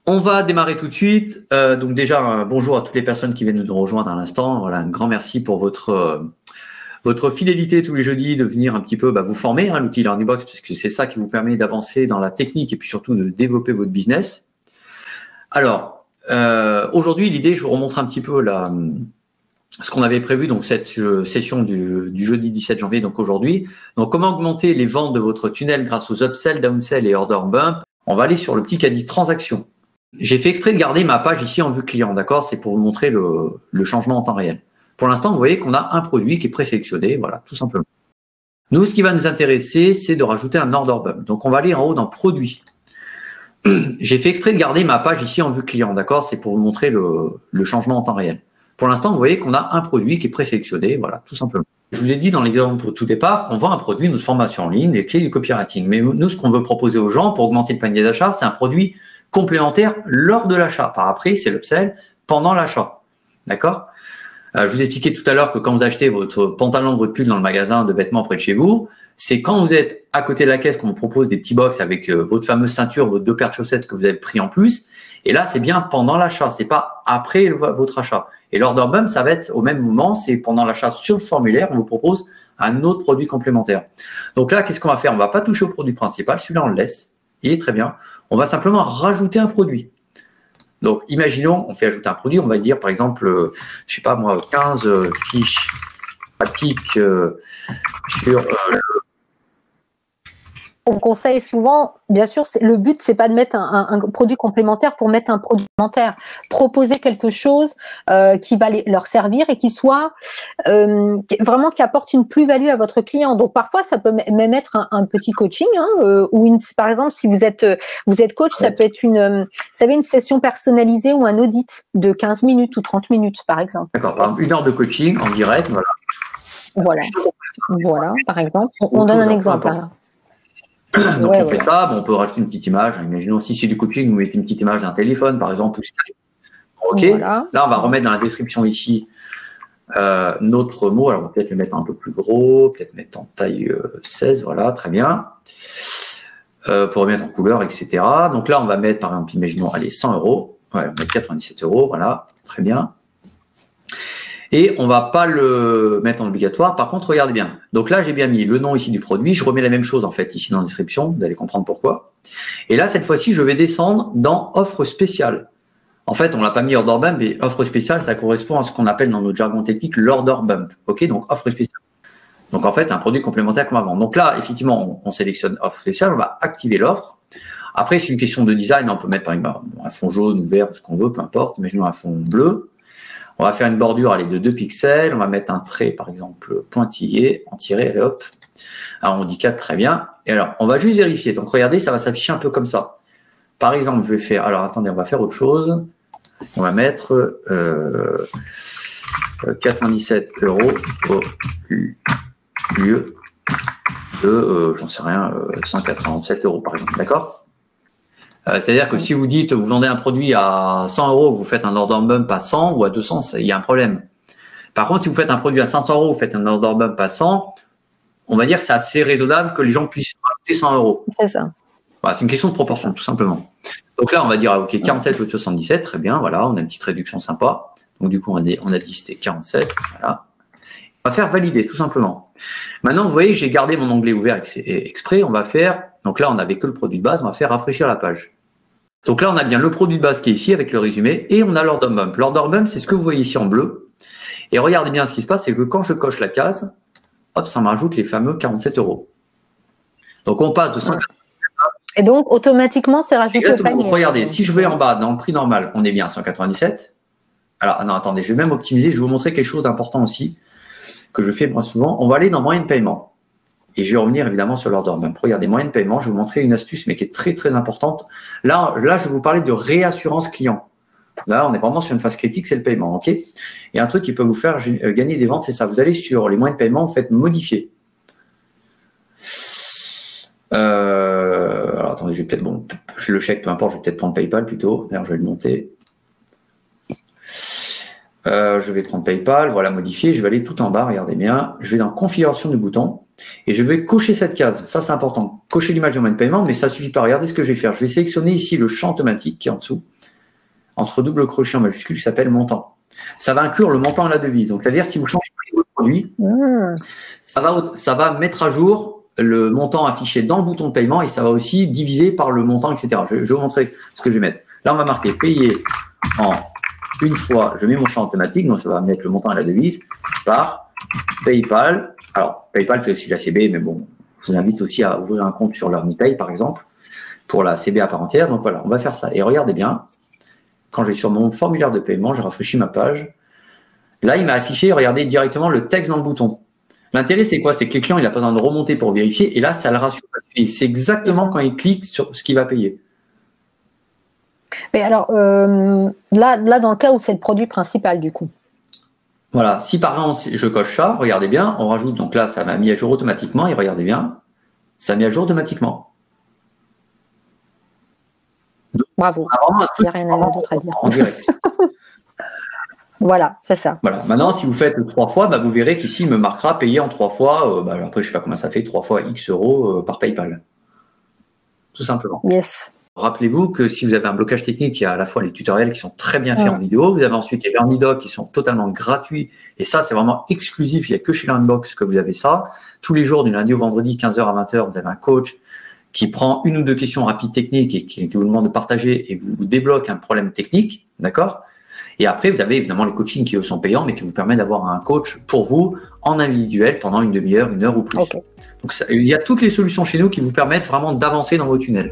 On va démarrer tout de suite. Donc déjà, bonjour à toutes les personnes qui viennent nous rejoindre à l'instant. Voilà, un grand merci pour votre fidélité tous les jeudis, de venir un petit peu vous former, l'outil LearningBox, parce que c'est ça qui vous permet d'avancer dans la technique et puis surtout de développer votre business. Alors, aujourd'hui, l'idée, je vous remontre un petit peu ce qu'on avait prévu, donc cette session du jeudi 17 janvier, donc aujourd'hui. Donc, comment augmenter les ventes de votre tunnel grâce aux upsell, downsell et order bump. On va aller sur le petit caddie transaction. J'ai fait exprès de garder ma page ici en vue client, d'accord? C'est pour vous montrer le changement en temps réel. Pour l'instant, vous voyez qu'on a un produit qui est présélectionné, voilà, tout simplement. Nous, ce qui va nous intéresser, c'est de rajouter un order bump. Donc, on va aller en haut dans produit. J'ai fait exprès de garder ma page ici en vue client, d'accord? C'est pour vous montrer le changement en temps réel. Pour l'instant, vous voyez qu'on a un produit qui est présélectionné, voilà, tout simplement. Je vous ai dit dans l'exemple au tout départ qu'on vend un produit, notre formation en ligne, les clés du copywriting. Mais nous, ce qu'on veut proposer aux gens pour augmenter le panier d'achat, c'est un produit complémentaire lors de l'achat. Par après, c'est l'upsell pendant l'achat. D'accord? Je vous ai expliqué tout à l'heure que quand vous achetez votre pantalon, votre pull dans le magasin de vêtements près de chez vous, c'est quand vous êtes à côté de la caisse qu'on vous propose des petits box avec votre fameuse ceinture, vos 2 paires de chaussettes que vous avez pris en plus. Et là, c'est bien pendant l'achat, c'est pas après votre achat. Et l'order bump, ça va être au même moment, c'est pendant l'achat sur le formulaire, on vous propose un autre produit complémentaire. Donc là, qu'est-ce qu'on va faire? On va pas toucher au produit principal, celui-là on le laisse, il est très bien. On va simplement rajouter un produit. Donc, imaginons, on fait ajouter un produit, on va dire par exemple, je sais pas moi, 15 fiches pratiques sur On conseille souvent, bien sûr, le but, c'est pas de mettre un produit complémentaire pour mettre un produit complémentaire. Proposer quelque chose qui va leur servir et qui soit vraiment qui apporte une plus-value à votre client. Donc parfois, ça peut même être un petit coaching, ou par exemple, si vous êtes coach, ça peut être vous savez, une session personnalisée ou un audit de 15 minutes ou 30 minutes, par exemple. D'accord, par exemple, 1 heure de coaching en direct, voilà. Voilà, par exemple. On donne un exemple. Donc on fait ça, on peut rajouter une petite image. Imaginons si c'est du coaching, vous mettez une petite image d'un téléphone, par exemple. Ok. Voilà. Là, on va remettre dans la description ici notre mot. Alors on va peut-être le mettre un peu plus gros, peut-être mettre en taille 16. Voilà, très bien. Pour remettre en couleur, etc. Donc là, on va mettre, par exemple, imaginons, allez, 100 euros. Ouais, on va mettre 97 euros. Voilà, très bien. Et on va pas le mettre en obligatoire. Par contre, regardez bien. Donc là, j'ai bien mis le nom ici du produit. Je remets la même chose en fait ici dans la description. Vous allez comprendre pourquoi. Et là, cette fois-ci, je vais descendre dans offre spéciale. En fait, on l'a pas mis order bump, mais offre spéciale, ça correspond à ce qu'on appelle dans notre jargon technique l'order bump. Ok, donc offre spéciale. Donc en fait, un produit complémentaire qu'on va vendre. Donc là, effectivement, on sélectionne offre spéciale. On va activer l'offre. Après, c'est une question de design. On peut mettre par exemple un fond jaune ou vert, ce qu'on veut, peu importe. Imaginons un fond bleu. On va faire une bordure allez, de 2 pixels. On va mettre un trait, par exemple, pointillé, en tiré, allez hop. Alors, on dit 4, très bien. Et alors, on va juste vérifier. Donc, regardez, ça va s'afficher un peu comme ça. Par exemple, je vais faire... Alors, attendez, on va faire autre chose. On va mettre 97 euros au lieu de, j'en sais rien, 187 euros, par exemple. D'accord ? C'est-à-dire que si vous dites, vous vendez un produit à 100 euros, vous faites un order bump à 100 ou à 200, il y a un problème. Par contre, si vous faites un produit à 500 euros, vous faites un order bump à 100, on va dire que c'est assez raisonnable que les gens puissent rajouter 100 euros. C'est ça. Voilà, c'est une question de proportion, tout simplement. Donc là, on va dire, OK, 47 ou 77, très bien, voilà, on a une petite réduction sympa. Donc du coup, on a dit c'était 47, voilà. On va faire valider, tout simplement. Maintenant, vous voyez, j'ai gardé mon onglet ouvert exprès. On va faire, donc là, on n'avait que le produit de base, on va faire rafraîchir la page. Donc là, on a bien le produit de base qui est ici avec le résumé et on a l'order bump. L'order bump, c'est ce que vous voyez ici en bleu. Et regardez bien ce qui se passe, c'est que quand je coche la case, hop, ça me rajoute les fameux 47 euros. Donc on passe de 100. Et donc, automatiquement, c'est rajouté au panier. Donc, regardez, si je vais en bas, dans le prix normal, on est bien à 197. Alors, non, attendez, je vais même optimiser. Je vais vous montrer quelque chose d'important aussi, que je fais moi souvent. On va aller dans moyen de paiement. Et je vais revenir évidemment sur l'order bump. Regardez, moyen de paiement, je vais vous montrer une astuce, mais qui est très, très importante. Là, je vais vous parler de réassurance client. Là, on est vraiment sur une phase critique, c'est le paiement, ok? Et un truc qui peut vous faire gagner des ventes, c'est ça. Vous allez sur les moyens de paiement, vous faites modifier. Alors, attendez, je vais peut-être, bon, je le chèque, peu importe, je vais peut-être prendre PayPal plutôt. D'ailleurs, je vais le monter. Je vais prendre PayPal, voilà, modifier. Je vais aller tout en bas, regardez bien. Je vais dans configuration du bouton. Et je vais cocher cette case. Ça, c'est important. Cocher l'image de moyen de paiement, mais ça suffit pas. Regardez ce que je vais faire. Je vais sélectionner ici le champ automatique qui est en dessous, entre double crochet en majuscule, qui s'appelle montant. Ça va inclure le montant et la devise. Donc, c'est-à-dire, si vous changez votre produit, ça va mettre à jour le montant affiché dans le bouton de paiement et ça va aussi diviser par le montant, etc. Je vais vous montrer ce que je vais mettre. Là, on va marquer payer en une fois. Je mets mon champ automatique, donc ça va mettre le montant et la devise par PayPal. Alors, PayPal fait aussi la CB, mais bon, je vous invite aussi à ouvrir un compte sur LearnyPay, par exemple, pour la CB à part entière. Donc voilà, on va faire ça. Et regardez bien, quand je vais sur mon formulaire de paiement, je rafraîchis ma page. Là, il m'a affiché, regardez, directement le texte dans le bouton. L'intérêt, c'est quoi? C'est que les clients, il n'a pas besoin de remonter pour vérifier. Et là, ça le rassure. Et c'est exactement quand il clique sur ce qu'il va payer. Mais alors, là, dans le cas où c'est le produit principal, du coup. Voilà, si par exemple je coche ça, regardez bien, on rajoute, donc là ça m'a mis à jour automatiquement et regardez bien, ça a mis à jour automatiquement. Donc, bravo, il n'y a rien d'autre à dire. En direct. Voilà, c'est ça. Voilà, maintenant si vous faites 3 fois, bah, vous verrez qu'ici il me marquera payer en 3 fois, après je sais pas combien ça fait, 3 fois X euros par PayPal. Tout simplement. Yes. Rappelez-vous que si vous avez un blocage technique, il y a à la fois les tutoriels qui sont très bien faits en vidéo, vous avez ensuite les LearnyDocs qui sont totalement gratuits, et ça c'est vraiment exclusif, il n'y a que chez LearnyBox que vous avez ça. Tous les jours, du lundi au vendredi, 15h à 20h, vous avez un coach qui prend 1 ou 2 questions rapides techniques et qui vous demande de partager et vous débloque un problème technique, d'accord? Et après, vous avez évidemment les coachings qui eux sont payants, mais qui vous permettent d'avoir un coach pour vous en individuel pendant une demi-heure, 1 heure ou plus. Okay. Donc il y a toutes les solutions chez nous qui vous permettent vraiment d'avancer dans vos tunnels.